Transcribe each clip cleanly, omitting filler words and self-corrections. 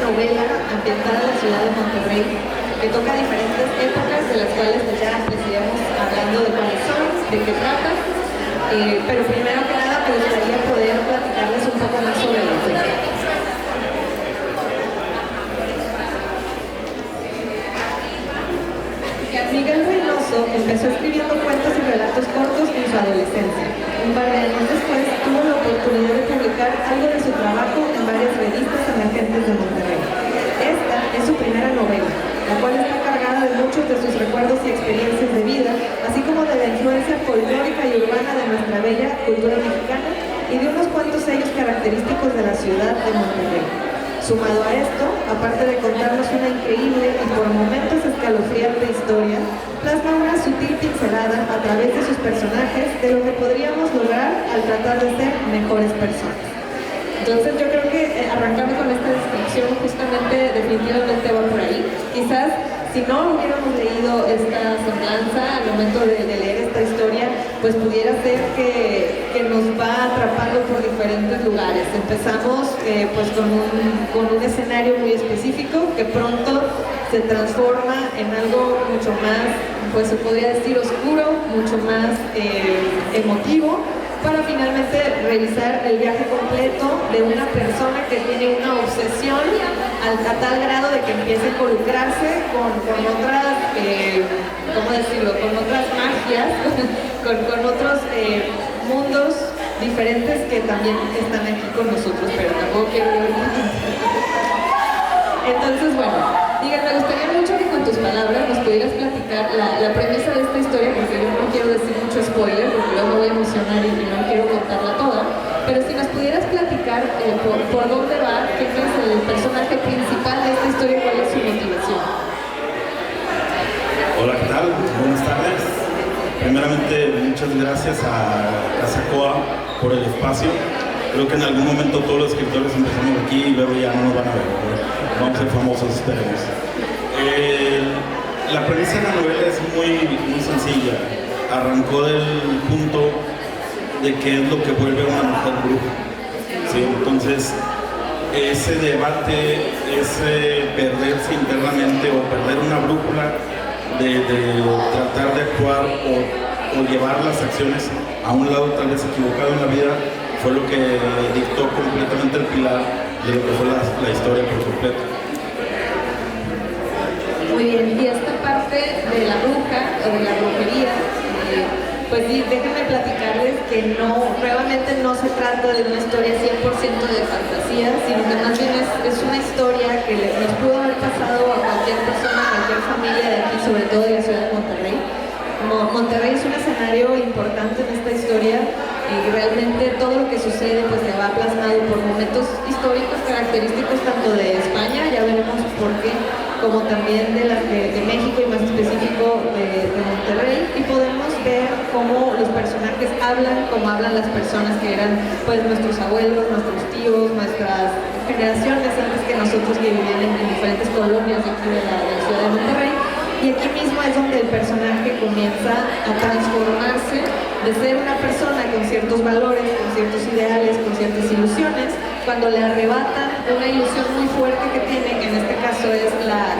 novela ambientada en la ciudad de Monterrey que toca diferentes épocas de las cuales pues ya les iremos hablando de cuáles son, de qué trata, pero primero que nada me gustaría poder platicarles un poco más sobre la novela. Miguel Reynoso empezó escribiendo cuentos y relatos cortos en su adolescencia. Un par de años después tuvo la oportunidad de publicar algo de su trabajo en varias revistas emergentes de Monterrey. Esta es su primera novela, la cual está cargada de muchos de sus recuerdos y experiencias de vida, así como de la influencia folclórica y urbana de nuestra bella cultura mexicana y de unos cuantos sellos característicos de la ciudad de Monterrey. Sumado a esto, aparte de contarnos una increíble y por momentos escalofriante historia, plasma una sutil pincelada a través de sus personajes de lo que podríamos lograr al tratar de ser mejores personas. Entonces yo creo que arrancando con esta descripción justamente definitivamente va por ahí. Quizás si no hubiéramos leído esta semblanza al momento de leer esta historia, pues pudiera ser que nos va atrapando por diferentes lugares. Empezamos pues con un escenario muy específico que pronto se transforma en algo mucho más, pues se podría decir oscuro, mucho más emotivo, para finalmente revisar el viaje completo de una persona que tiene una obsesión a tal grado de que empieza a involucrarse con otras, ¿cómo decirlo?, con otras magias, con otros mundos diferentes que también están aquí con nosotros, pero tampoco quiero ver. Entonces, bueno, me gustaría mucho que con tus palabras nos pudieras platicar la premisa de esta historia, porque yo no quiero decir mucho spoiler, porque luego me voy a emocionar y no quiero contarla toda, pero si nos pudieras platicar por dónde va, quién es el personaje principal de esta historia, cuál es su motivación. Hola, ¿qué tal? Buenas tardes. Primeramente, muchas gracias a Casa Coa por el espacio. Creo que en algún momento todos los escritores empezamos aquí y luego ya no nos van a ver, vamos a ser famosos, esperemos. La premisa de la novela es muy sencilla. Arrancó del punto de qué es lo que vuelve a una mujer bruja. ¿Sí? Entonces, ese debate, ese perderse internamente o perder una brújula de tratar de actuar o llevar las acciones a un lado tal vez equivocado en la vida, fue lo que dictó completamente el pilar de lo que fue la historia por completo. Muy bien, y esta parte de la bruja o de la brujería, pues sí, déjenme platicarles que nuevamente no se trata de una historia 100% de fantasía, sino que más bien es una historia que nos pudo haber pasado a cualquier persona, a cualquier familia de aquí, sobre todo de la ciudad de Monterrey. Monterrey es un escenario importante en esta historia y realmente todo lo que sucede pues se va plasmado por momentos históricos característicos tanto de España, ya veremos por qué, como también de México y más específico de Monterrey, y podemos ver cómo los personajes hablan, cómo hablan las personas que eran pues nuestros abuelos, nuestros tíos, nuestras generaciones antes que nosotros que vivían en diferentes colonias de aquí de la ciudad de Monterrey. Y aquí mismo es donde el personaje comienza a transformarse de ser una persona con ciertos valores, con ciertos ideales, con ciertas ilusiones, cuando le arrebatan una ilusión muy fuerte que tiene, que en este caso es la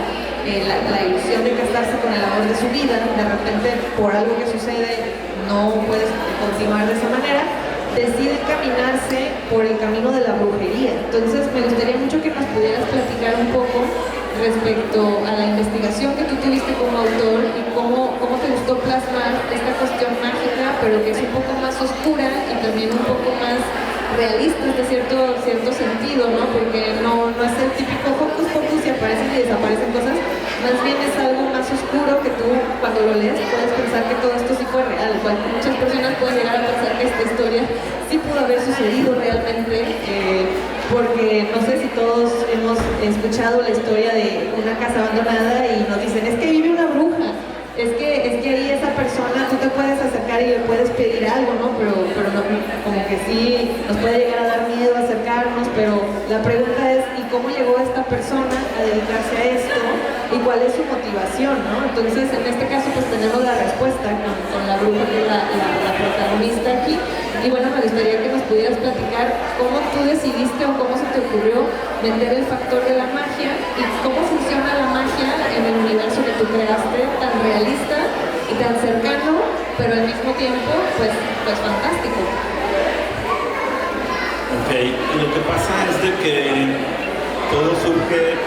ilusión de casarse con el amor de su vida. De repente, por algo que sucede, no puedes continuar de esa manera, decide caminarse por el camino de la brujería. Entonces me gustaría mucho que nos pudieras platicar un poco respecto a la investigación que tú tuviste como autor y cómo te gustó plasmar esta cuestión mágica, pero que es un poco más oscura y también un poco más realista de cierto sentido, ¿no? Porque no es el típico hocus pocus y aparecen y desaparecen cosas, más bien es algo más oscuro que tú cuando lo lees puedes pensar que todo esto sí fue real, muchas personas pueden llegar a pensar que esta historia sí pudo haber sucedido realmente, porque no sé si todos hemos escuchado la historia de una casa abandonada y nos dicen, es que vive una bruja, es que ahí esa persona, tú te puedes acercar y le puedes pedir algo, ¿no? Pero no, como como que sí nos puede llegar a dar miedo acercarnos, pero la pregunta es, ¿y cómo llegó esta persona a dedicarse a esto? ¿Y cuál es su motivación, no? Entonces, en este caso, pues tenemos la respuesta con la bruja, que es la protagonista aquí. Y bueno, me gustaría que nos pudieras platicar cómo tú decidiste o cómo se te ocurrió meter el factor de la magia y cómo funciona la magia en el universo que tú creaste, tan realista y tan cercano, pero al mismo tiempo, pues fantástico. Ok, lo que pasa es de que todo surge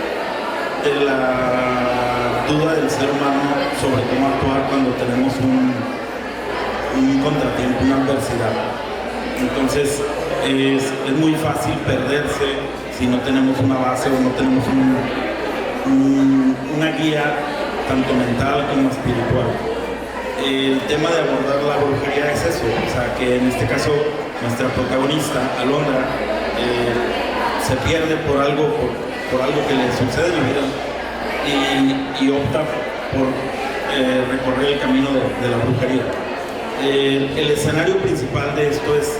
de la duda del ser humano sobre cómo actuar cuando tenemos un contratiempo, una adversidad. Entonces es muy fácil perderse si no tenemos una base o no tenemos una guía tanto mental como espiritual. El tema de abordar la brujería es eso, o sea que en este caso nuestra protagonista, Alondra, se pierde por algo que le sucede en la vida y opta por recorrer el camino de la brujería. El escenario principal de esto es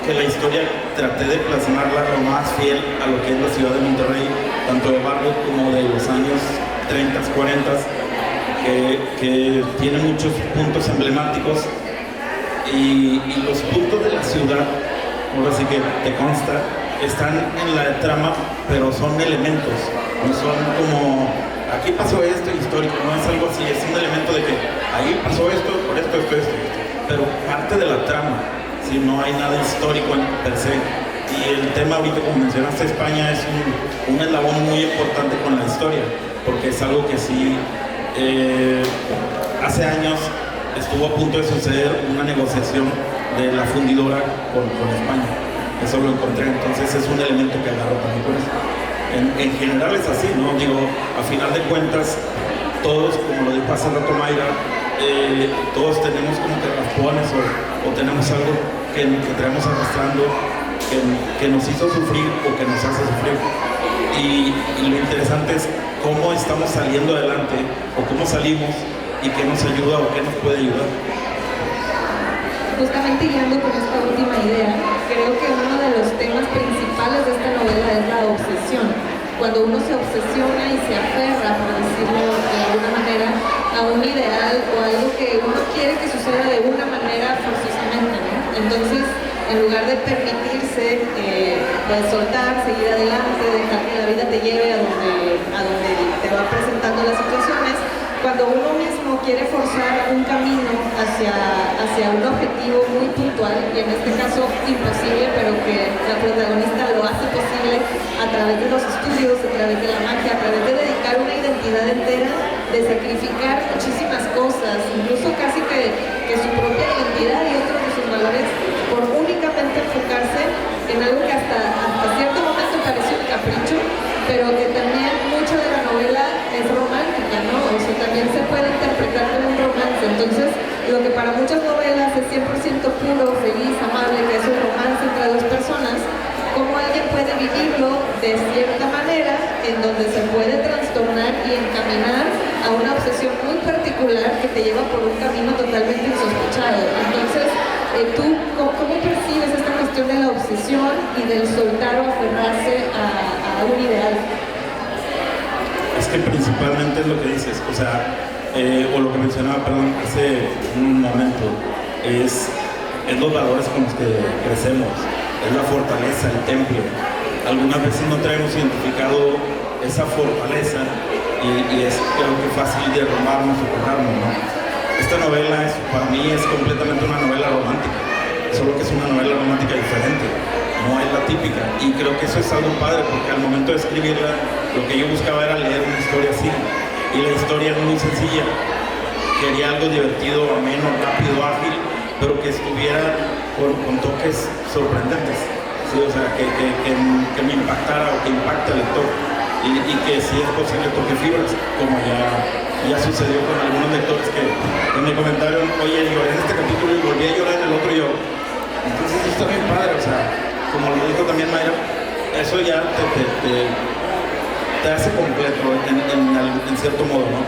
que la historia traté de plasmarla lo más fiel a lo que es la ciudad de Monterrey, tanto de barrio como de los años 30, 40, que tiene muchos puntos emblemáticos y los puntos de la ciudad, ahora sí que te consta, están en la trama, pero son elementos, no son como aquí pasó esto histórico, no es algo así, es un elemento de que ahí pasó esto, por esto, pero parte de la trama, si no hay nada histórico per se. Y el tema ahorita, como mencionaste, España es un eslabón muy importante con la historia, porque es algo que sí, hace años estuvo a punto de suceder una negociación de la fundidora con España. Eso lo encontré, entonces es un elemento que agarro también por eso. En general es así, ¿no? Digo, a final de cuentas, todos, como lo dijo hace rato Mayra, todos tenemos como que raspones o tenemos algo que traemos arrastrando, que nos hizo sufrir o que nos hace sufrir. Y lo interesante es cómo estamos saliendo adelante o cómo salimos y qué nos ayuda o qué nos puede ayudar. Justamente hilando con esta última idea, creo que uno de los temas principales de esta novela es la obsesión. Cuando uno se obsesiona y se aferra, por decirlo de alguna manera, a un ideal o algo que uno quiere que suceda de una manera forzosamente, ¿no? Entonces, en lugar de permitirse pues soltar, seguir adelante, dejar que la vida te lleve a donde te va presentando las situaciones, cuando uno mismo quiere forzar un camino hacia un objetivo muy puntual, y en este caso imposible, pero que la protagonista lo hace posible a través de los estudios, a través de la magia, a través de dedicar una identidad entera, de sacrificar muchísimas cosas, incluso casi que su propia identidad y otros de sus valores, por únicamente enfocarse en algo que hasta cierto momento parece un capricho, pero que también mucho de la novela es romántica, ¿no? O sea, también se puede interpretar como un romance. Entonces, lo que para muchas novelas es 100% puro, feliz, amable, que es un romance entre dos personas, cómo alguien puede vivirlo de cierta manera, en donde se puede trastornar y encaminar a una obsesión muy particular que te lleva por un camino totalmente insospechado. Entonces, ¿tú cómo percibes esta cuestión de la obsesión y del soltar o aferrarse a un ideal? Es que principalmente es lo que dices, o sea, o lo que mencionaba, perdón, hace un momento, es los valores con los que crecemos, es la fortaleza, el temple. Algunas veces no traemos identificado esa fortaleza y es, creo que, fácil derrumbarnos o quejarnos, ¿no? Esta novela para mí es completamente una novela romántica, solo que es una novela romántica diferente, no es la típica, y creo que eso es algo padre, porque al momento de escribirla, lo que yo buscaba era leer una historia así, y la historia es muy sencilla. Quería algo divertido, ameno, rápido, ágil, pero que estuviera con toques sorprendentes, ¿sí? O sea, que me impactara o que impacte al lector, y que si es posible toque fibras, como ya sucedió con algunos lectores que me comentaron, oye, lloré en este capítulo y volví a llorar en el otro yo. Entonces eso está bien padre, o sea, como lo dijo también Mayra, eso ya te hace completo en cierto modo, ¿no?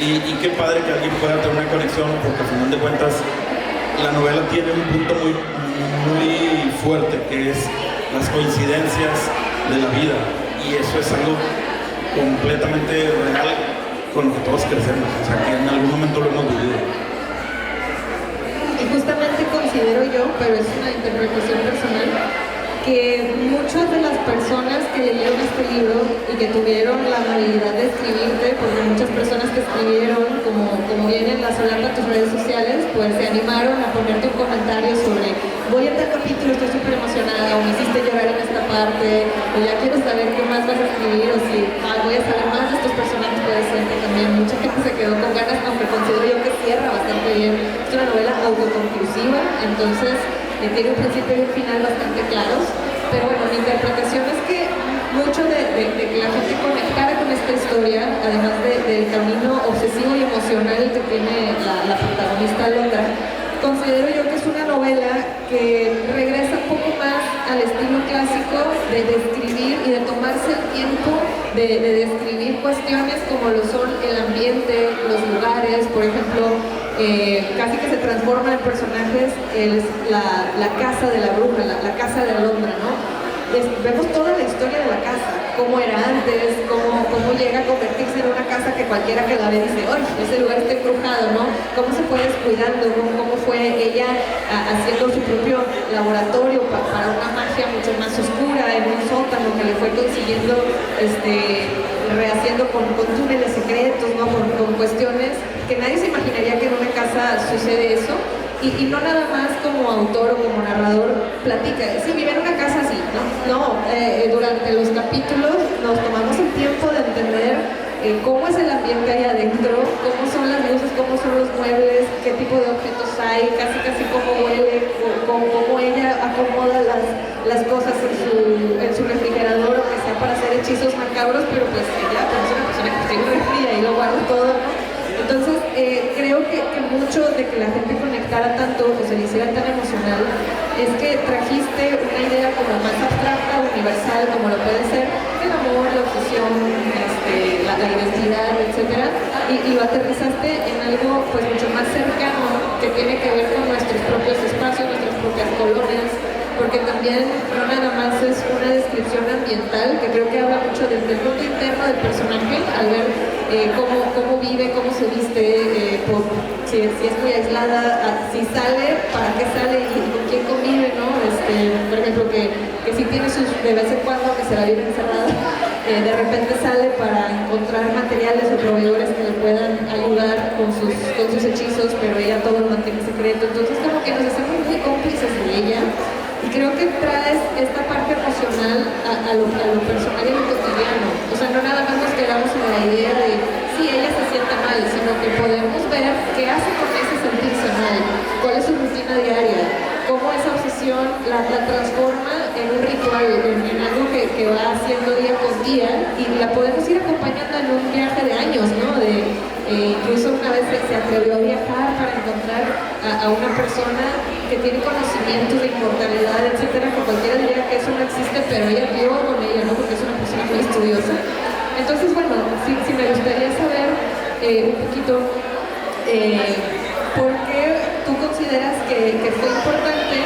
Y qué padre que alguien pueda tener una conexión, porque al final de cuentas la novela tiene un punto muy, muy fuerte, que es las coincidencias de la vida, y eso es algo completamente real con lo que todos crecemos, o sea que en algún momento lo hemos vivido. Y justamente considero yo, pero es una interpretación personal, que muchas de las personas que leyeron este libro y que tuvieron la amabilidad de escribirte, porque muchas personas que escribieron, como vienen la solapa a tus redes sociales, pues se animaron a ponerte un comentario sobre voy a tal capítulo, estoy súper emocionada, o me hiciste llorar en esta parte, o ya quiero saber qué más vas a escribir, o si voy a saber más de estos personajes. Puede ser que también mucha gente se quedó con ganas, aunque considero yo que cierra bastante bien. Es una novela autoconclusiva, entonces tiene un principio y un final bastante claros, pero bueno, mi interpretación es que mucho de que la gente conectara con esta historia, además del camino obsesivo y emocional que tiene la protagonista Londra, considero yo que es una novela que regresa un poco más al estilo clásico de describir y de tomarse el tiempo de describir cuestiones como lo son el ambiente, los lugares. Por ejemplo, casi que se transforma en personajes la casa de la bruja, la casa de Alondra, ¿no? Vemos toda la historia de la casa, cómo era antes, cómo llega a convertirse en una casa que cualquiera que la ve dice, ¡ay, ese lugar está embrujado!, ¿no? Cómo se fue descuidando, cómo fue ella haciendo su propio laboratorio para una magia mucho más oscura en un sótano que le fue consiguiendo, rehaciendo con túneles secretos, ¿no? Con cuestiones que nadie se imaginaría que en una casa sucede eso. Y no nada más como autor o como narrador platica, sí, vive en una casa así, ¿no? Durante los capítulos nos tomamos el tiempo de entender cómo es el ambiente ahí adentro, cómo son las luces, cómo son los muebles, qué tipo de objetos hay, casi cómo huele, cómo ella acomoda las cosas en su refrigerador, que sea para hacer hechizos macabros, pero pues ella es una persona que tiene refri y lo guarda todo, ¿no? Entonces, creo que mucho de que la gente conectara tanto o se le hiciera tan emocional es que trajiste una idea como más abstracta, universal, como lo puede ser el amor, la obsesión, la identidad, etc. Y lo aterrizaste en algo pues mucho más cercano, que tiene que ver con nuestros propios espacios, nuestras propias colonias, porque también no nada más es una descripción ambiental, que creo que habla mucho del mundo interno del personaje, al ver cómo vive, cómo se viste, si es muy aislada, si sale, para qué sale y con quién convive, ¿no? Por ejemplo, que si tiene de vez en cuando que se la vive encerrada, de repente sale para encontrar materiales o proveedores que le puedan ayudar con sus hechizos, pero ella todo lo mantiene secreto. Entonces como que nos hacemos muy cómplices de ella. Y creo que traes esta parte emocional a lo personal y a lo cotidiano. O sea, no nada más nos quedamos en la idea de si ella se siente mal, sino que podemos ver qué hace con ese sentirse mal, cuál es su rutina diaria, cómo esa obsesión la transforma en un ritual, en algo que va haciendo día con día, y la podemos ir acompañando en un viaje de años, ¿no? Incluso una vez se atrevió a viajar para encontrar a una persona que tiene conocimientos de inmortalidad, etcétera, que cualquiera diría que eso no existe, pero ella vio con ella, ¿no? Porque es una persona muy estudiosa. Entonces, bueno, sí me gustaría saber un poquito por qué tú consideras que fue importante,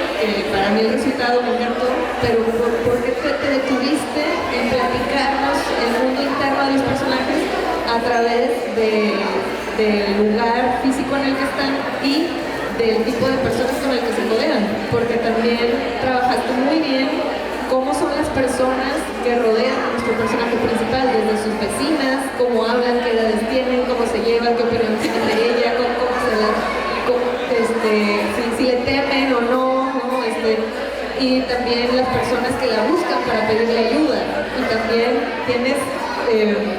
para mí el resultado me encantó, pero por qué te detuviste en platicarnos el mundo interno de los personajes a través del lugar físico en el que están y del tipo de personas con el que se rodean, porque también trabajaste muy bien cómo son las personas que rodean a nuestro personaje principal, desde sus vecinas, cómo hablan, qué edades tienen, cómo se llevan, qué opinión tienen de ella, si le temen o no, y también las personas que la buscan para pedirle ayuda. Y también tienes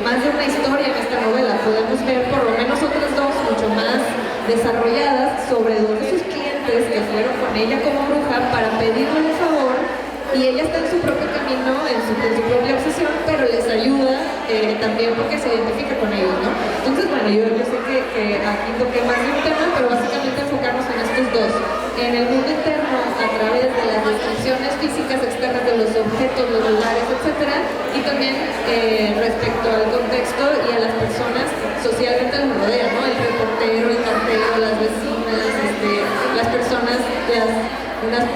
más de una historia en esta novela. Podemos ver por lo menos otras dos mucho más desarrolladas sobre dos de sus clientes que fueron con ella como bruja para pedirle un favor, y ella está en su propio camino, en su propia obsesión, pero les ayuda también porque se identifica con ellos, ¿no? Entonces, bueno, yo sé que aquí toqué más de un tema, pero básicamente enfocarnos en estos dos. En el mundo interno, a través de las descripciones físicas externas de los objetos, los lugares, etc. Y también respecto al contexto y a las personas socialmente que nos rodean, ¿no? El reportero, el cartero, las vecinas, las personas, unas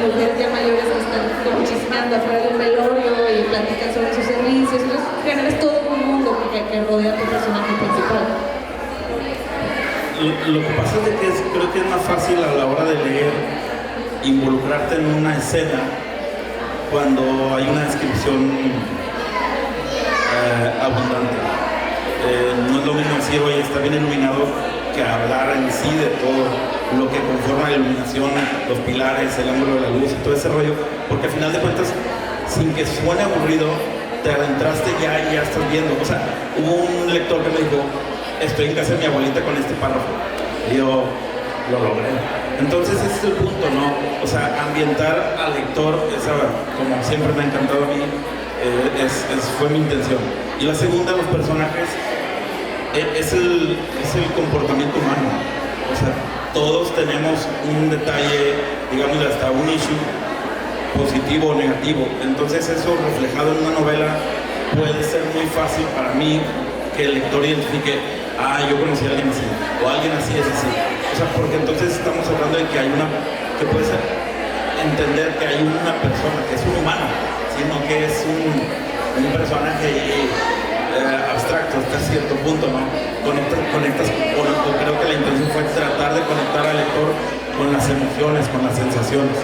mujeres ya mayores que están como chismeando afuera de un velorio y platican sobre sus servicios. Entonces generas todo un mundo que rodea a tu personaje principal. Lo que pasa es que creo que es más fácil a la hora de leer involucrarte en una escena cuando hay una descripción abundante. No es lo mismo decir, oye, está bien iluminado, que hablar en sí de todo lo que conforma la iluminación, los pilares, el ángulo de la luz y todo ese rollo, porque al final de cuentas, sin que suene aburrido, te adentraste ya y ya estás viendo. O sea, hubo un lector que me dijo, estoy en casa de mi abuelita con este párrafo, y yo lo logré. Entonces ese es el punto, ¿no? O sea, ambientar al lector, como siempre me ha encantado a mí, fue mi intención. Y la segunda, los personajes, es el comportamiento humano. O sea, todos tenemos un detalle, digamos, hasta un issue positivo o negativo. Entonces eso reflejado en una novela puede ser muy fácil para mí que el lector identifique, yo conocí a alguien así, o alguien así es así. O sea, porque entonces estamos hablando de que puede ser entender que hay una persona, que es un humano, sino que es un personaje abstracto hasta cierto punto, ¿no? Conectas creo que la intención fue tratar de conectar al lector con las emociones, con las sensaciones,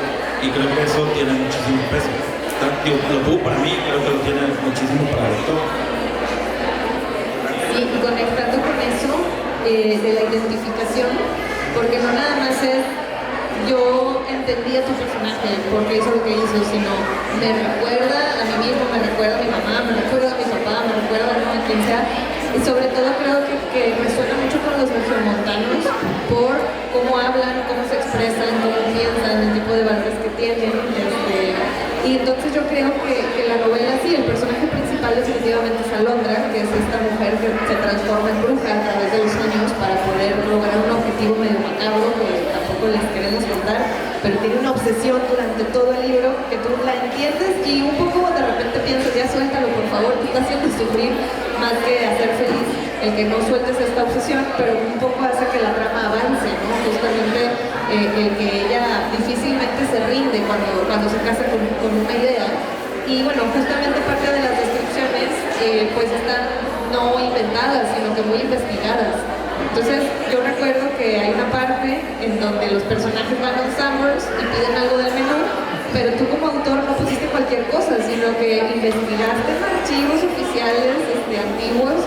y creo que eso tiene muchísimo peso. Lo tuvo para mí, creo que lo tiene muchísimo para el lector. Sí, y conectando con eso de la identificación, porque no nada más es yo entendí a tu personaje porque hizo lo que hizo, sino me recuerda a mí mismo, me recuerda a mi mamá, me recuerda a mi papá, me recuerda a quien sea. Y sobre todo creo que resuena mucho con los regiomontanos por cómo hablan, cómo se expresan, cómo piensan, el tipo de valores que tienen. Y entonces yo creo que la novela, sí, el personaje principal definitivamente es Alondra, que es esta mujer que se transforma en bruja a través de los años para poder lograr un objetivo medio macabro que tampoco les queremos contar, pero tiene una obsesión durante todo el libro que tú la entiendes y un poco de repente piensas, ya suéltalo por favor, te está haciendo sufrir más que hacer feliz el que no sueltes esta obsesión, pero un poco hace que la trama avance, ¿no? Justamente el que ella difícilmente se rinde cuando se casa con una idea. Y bueno, justamente parte de las descripciones pues están no inventadas, sino que muy investigadas. Entonces yo recuerdo que hay una parte en donde los personajes van a un Sanborns y piden algo del menú, pero tú como autor no pusiste cualquier cosa, sino que investigaste en archivos oficiales antiguos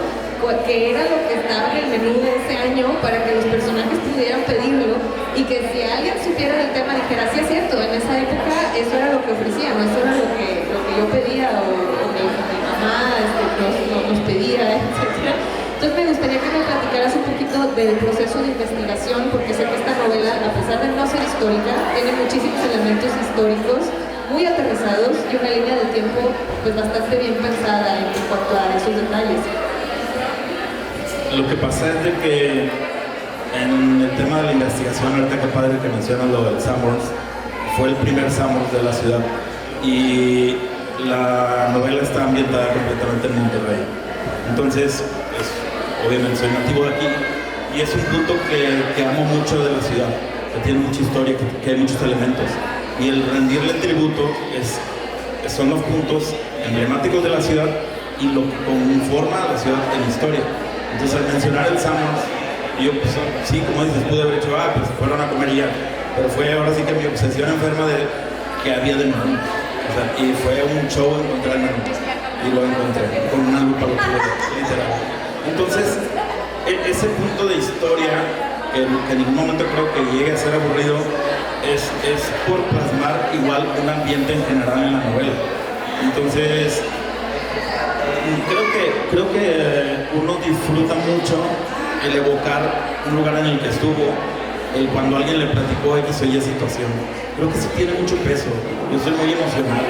que era lo que estaba en el menú de ese año para que los personajes pudieran pedirlo y que si alguien supiera del tema dijera, sí es cierto, en esa época eso era lo que ofrecían, no eso era lo que yo pedía o mi mamá nos pedía, etc. Entonces me gustaría que me platicaras un poquito del proceso de investigación, porque sé que esta novela, a pesar de no ser histórica, tiene muchísimos elementos históricos muy aterrizados y una línea de tiempo pues bastante bien pensada en cuanto a esos detalles. Lo que pasa es de que en el tema de la investigación, ahorita qué padre que mencionas lo del Sanborns, fue el primer Sanborns de la ciudad y la novela está ambientada completamente en Monterrey. Entonces, obviamente soy nativo de aquí y es un punto que amo mucho de la ciudad, que tiene mucha historia, que hay muchos elementos. Y el rendirle tributo son los puntos emblemáticos de la ciudad y lo que conforma a la ciudad en historia. Entonces al mencionar el Sanborns, yo pues, sí, como dices, pude haber dicho, pues fueron a comer y ya, pero fue ahora sí que mi obsesión enferma de que había de menú. O sea, y fue un show encontrar el menú, y lo encontré, con una lupa literal. Entonces, ese punto de historia, que en ningún momento creo que llegue a ser aburrido, es por plasmar igual un ambiente en general en la novela. Entonces, creo que uno disfruta mucho el evocar un lugar en el que estuvo, cuando alguien le platicó X o Y situación. Creo que eso tiene mucho peso. Yo soy muy emocional.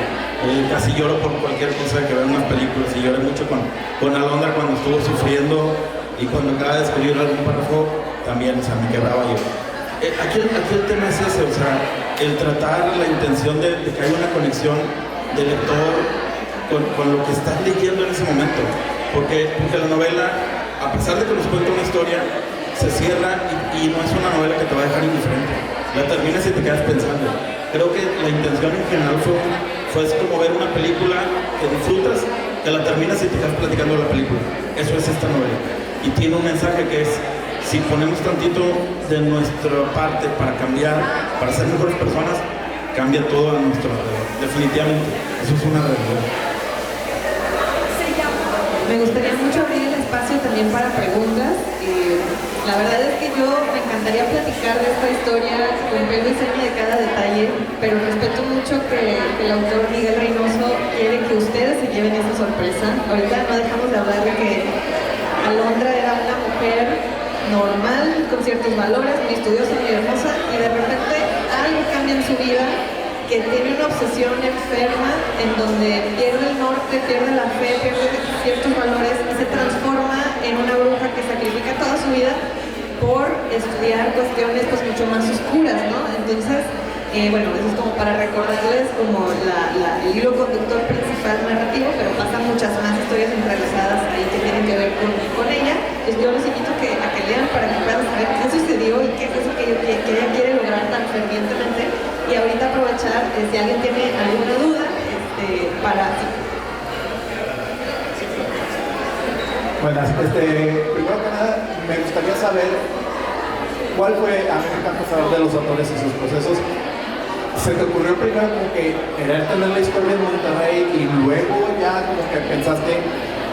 Casi lloro por cualquier cosa que veo en unas películas y lloré mucho con Alondra cuando estuvo sufriendo y cuando acaba de escribir algún párrafo también, o sea, me quebraba yo. Aquí el tema es ese, o sea, el tratar la intención de que haya una conexión del lector con lo que estás leyendo en ese momento, porque la novela, a pesar de que nos cuenta una historia, se cierra y no es una novela que te va a dejar indiferente. La terminas y te quedas pensando. Creo que la intención en general fue es como ver una película que disfrutas, que la terminas y te estás platicando de la película. Eso es esta novela. Y tiene un mensaje que es, si ponemos tantito de nuestra parte para cambiar, para ser mejores personas, cambia todo a nuestro alrededor. Definitivamente, eso es una realidad. Me gustaría mucho abrir el espacio también para preguntas. La verdad es que yo me encantaría platicar de esta historia con pelo y seña de cada detalle, pero respeto mucho que el autor Miguel Reynoso quiere que ustedes se lleven esa sorpresa. Ahorita no dejamos de hablar de que Alondra era una mujer normal, con ciertos valores, muy estudiosa, muy hermosa, y de repente algo cambia en su vida, que tiene una obsesión enferma en donde pierde el norte, pierde la fe, pierde ciertos valores y se transforma en una bruja que sacrifica toda su vida por estudiar cuestiones pues mucho más oscuras, ¿no? Entonces, bueno, eso es como para recordarles como el hilo conductor principal narrativo, pero pasan muchas más historias entrelazadas ahí que tienen que ver con ella. Entonces yo los invito a que lean para que puedan saber qué sucedió y qué es eso que ella quiere lograr tan fervientemente. Y ahorita aprovechar, si alguien tiene alguna duda, para... Buenas, primero que nada, me gustaría saber cuál fue, a mí me encanta saber de los autores y sus procesos. ¿Se te ocurrió primero como que querer tener la historia de Monterrey y luego ya como que pensaste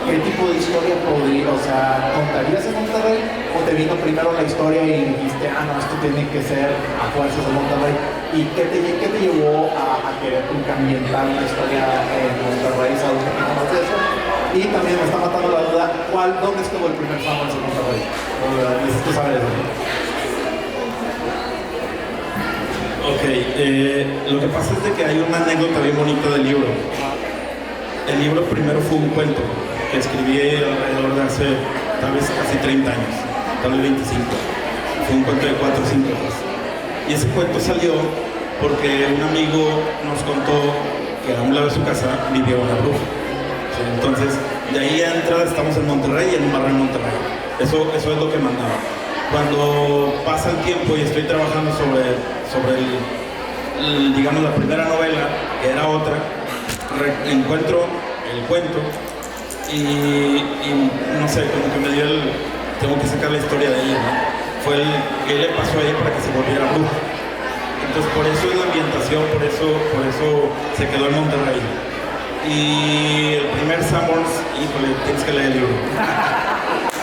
qué tipo de historia podría, o sea, contarías en Monterrey o te vino primero la historia y dijiste, no, esto tiene que ser a fuerzas de Monterrey? ¿Y qué te llevó a querer ambientar una historia en Monterrey? ¿Sabes un poquito más de eso? Y también me está matando la duda, ¿dónde estuvo el primer Summers en Monterrey? Necesito saber eso. Ok, lo que pasa es de que hay una anécdota bien bonita del libro. El libro primero fue un cuento que escribí alrededor de hace tal vez casi 30 años, tal vez 25. Fue un cuento de 4 o 5 hojas. Y ese cuento salió porque un amigo nos contó que a un lado de su casa vivía una bruja. ¿Sí? Entonces, de ahí a entrada estamos en Monterrey y en un barrio en Monterrey. Eso es lo que mandaba. Cuando pasa el tiempo y estoy trabajando sobre digamos, la primera novela, que era otra, encuentro el cuento y no sé, como que me dio tengo que sacar la historia de ella, ¿no? Fue qué le pasó a ella para que se volviera bruja. Entonces por eso es la ambientación, por eso se quedó en Monterrey. Y el primer Summers, híjole, tienes que leer el libro.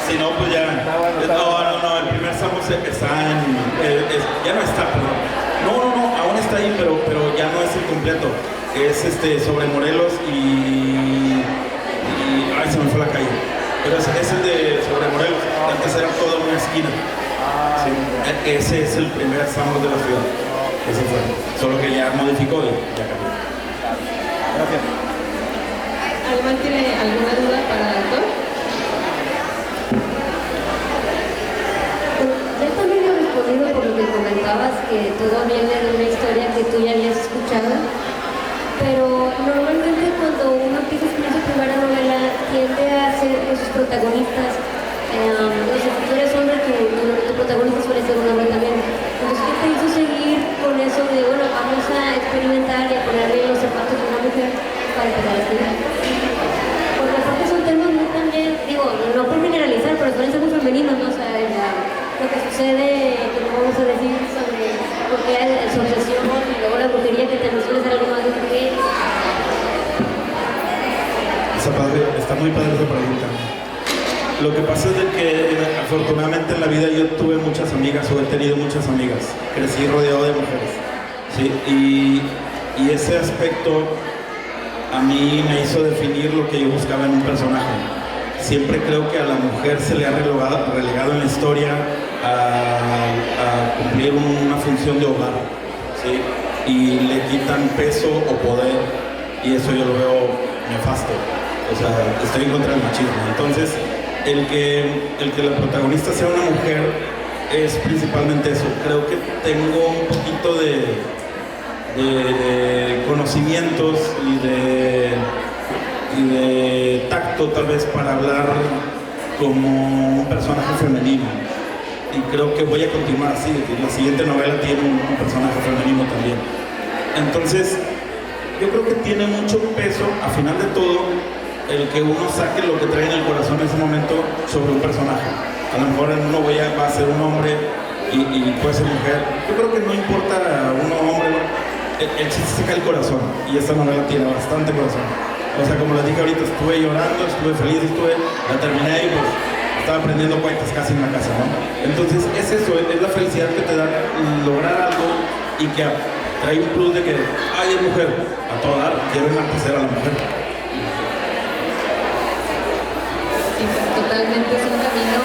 Si no, pues ya. No, el primer Summers está ya no está, perdón. No, aún está ahí, pero ya no es el completo. Es sobre Morelos y ay, se me fue la calle. Pero es el de sobre Morelos. Antes era toda una esquina. Sí, ese es el primer Summers de la ciudad. Ese fue. Solo que ya modificó y ya cambió. Gracias. ¿Alguien tiene alguna duda para el autor? Ya también he respondido por lo que comentabas, que todo viene de una historia que tú ya habías escuchado, pero normalmente cuando uno empieza a escribir su primera novela tiende a ser sus protagonistas, los escritores hombres, tu protagonista suele ser un hombre también. Entonces, ¿qué te hizo seguir con eso de, bueno, vamos a experimentar y a ponerle los zapatos de una mujer para empezar a escribir? Porque aparte son temas muy también, digo, no por generalizar, pero suelen ser muy femeninos, ¿no? O sea, lo que sucede, como vamos a decir, sobre por qué su obsesión y luego la brujería, que también suele ser algo más de mujeres. Está muy padre esa pregunta. Lo que pasa es de que afortunadamente en la vida yo tuve muchas amigas o he tenido muchas amigas. Crecí rodeado de mujeres. ¿Sí? Y ese aspecto a mí me hizo definir lo que yo buscaba en un personaje. Siempre creo que a la mujer se le ha relegado en la historia a cumplir una función de hogar, ¿sí? Y le quitan peso o poder, y eso yo lo veo nefasto. O sea, estoy en contra del machismo. Entonces, el que la protagonista sea una mujer es principalmente eso. Creo que tengo un poquito de conocimientos y de tacto tal vez para hablar como un personaje femenino, y creo que voy a continuar así. La siguiente novela tiene un personaje femenino también. Entonces, yo creo que tiene mucho peso, a final de todo, el que uno saque lo que trae en el corazón en ese momento sobre un personaje. A lo mejor en uno va a ser un hombre y puede ser mujer. Yo creo que no importa uno hombre, el chiste saca el corazón, y esta novela tiene bastante corazón. O sea, como les dije ahorita, estuve llorando, estuve feliz, la terminé y pues estaba aprendiendo cuentas casi en la casa, ¿no? Entonces es eso, es la felicidad que te da lograr algo y que trae un plus de que, ay, es mujer, a todo dar, quiero enaltecer a la mujer. Sí, totalmente, es un camino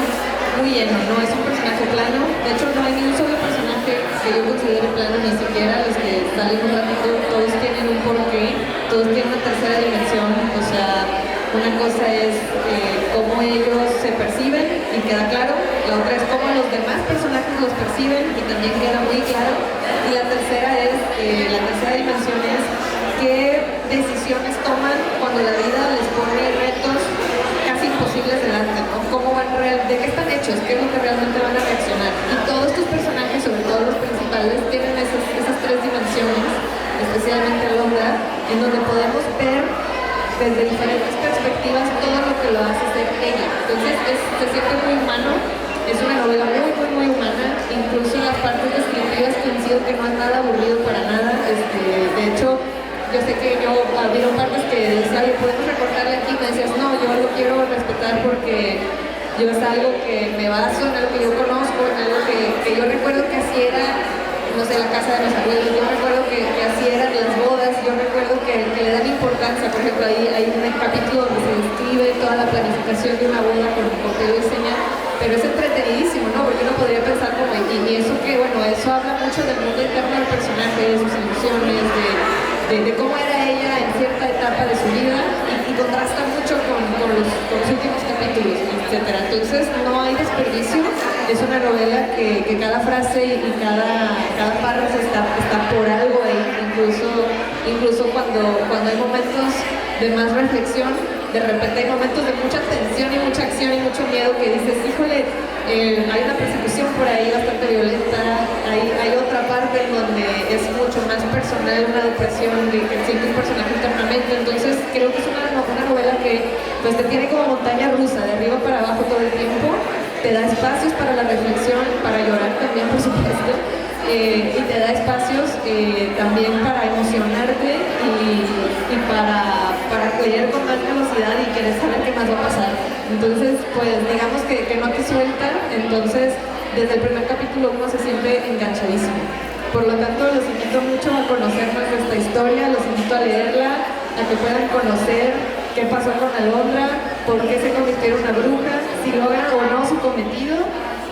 muy lleno, no es un personaje plano. De hecho, no hay ni un solo personaje que yo considere plano, ni siquiera los que salen un ratito. Todos tienen un porqué, todos tienen una tercera dimensión. O sea, una cosa es cómo ellos se perciben y queda claro, la otra es cómo los demás personajes los perciben y también queda muy claro, y la tercera dimensión es qué decisiones toman cuando la vida les pone retos casi imposibles delante, ¿no? ¿De qué están hechos? ¿Qué es lo que realmente van a reaccionar? Y todos estos personajes, sobre todo los principales, tienen esas tres dimensiones, especialmente Alondra, en donde podemos ver desde diferentes perspectivas todo lo que lo hace ser ella. Entonces se siente muy humano, es una novela muy humana, incluso en las partes descriptivas coincido que no es nada aburrido para nada. De hecho, yo sé que había partes que decía, oye, podemos recortarle aquí, me decías, no, yo lo quiero respetar porque yo es algo que me baso en algo que yo conozco, en algo que yo recuerdo que así era, no sé, la casa de los abuelos, yo recuerdo que así eran las bodas, yo recuerdo que le dan importancia. Por ejemplo, ahí hay un capítulo donde se describe toda la planificación de una boda con pelo y seña, pero es entretenidísimo, ¿no? Porque uno podría pensar como, y eso que, bueno, eso habla mucho del mundo interno del personaje, de sus ilusiones, de cómo era ella en cierta etapa de su vida, y contrasta mucho con los últimos capítulos, etc. Entonces no hay desperdicio, es una novela que cada frase y cada párrafo está por algo ahí, incluso cuando hay momentos de más reflexión, de repente hay momentos de mucha tensión y mucha acción y mucho miedo que dices, híjole, hay una persecución por ahí bastante violenta, hay otra parte en donde es mucho más personal, una depresión que siente un personaje internamente. Entonces creo que es una novela que pues te tiene como montaña rusa, de arriba para abajo todo el tiempo, te da espacios para la reflexión, para llorar también, por supuesto, y te da espacios también para emocionarte y para leer con más velocidad y querer saber qué más va a pasar. Entonces, pues digamos que no te suelta, entonces desde el primer capítulo uno se siente enganchadísimo. Por lo tanto, los invito mucho a conocer más de esta historia, los invito a leerla, a que puedan conocer qué pasó con Alondra, por qué se convirtió en una bruja, si logra o no su cometido,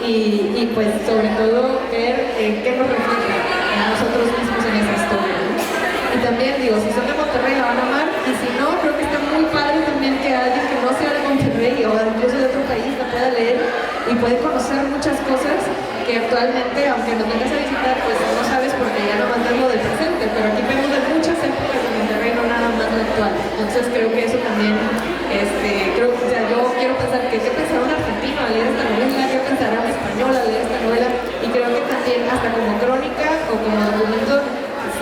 y pues sobre todo ver qué nos refleja a nosotros mismos en esa historia, ¿no? Y también digo, si son de Monterrey la van a amar, y si no, creo que está muy padre también que alguien que no sea de Monterrey o incluso de otro país la pueda leer y puede conocer muchas cosas que actualmente, aunque nos vengas a visitar, pues no sabes porque ya no mandan lo del presente, pero aquí vemos de muchas épocas de Monterrey, no nada más lo actual. Entonces creo que eso también, yo quiero pensar que qué pensará un argentino al leer esta novela, qué pensará un español al leer esta novela, y creo que también hasta como crónica o como documento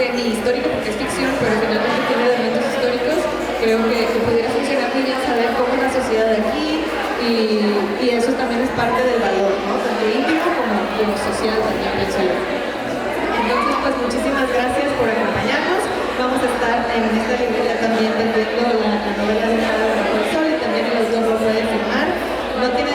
semi-histórico, porque es ficción, pero finalmente tiene elementos históricos, creo que pudiera funcionar muy bien saber cómo es la sociedad de aquí, y eso también es parte del valor, ¿no? Tanto íntimo como social también, pienso yo. Entonces, pues muchísimas gracias por acompañarnos. Vamos a estar en esta librería también vendiendo la novela de Bajo el Sol, y también el autor lo puede firmar. No tiene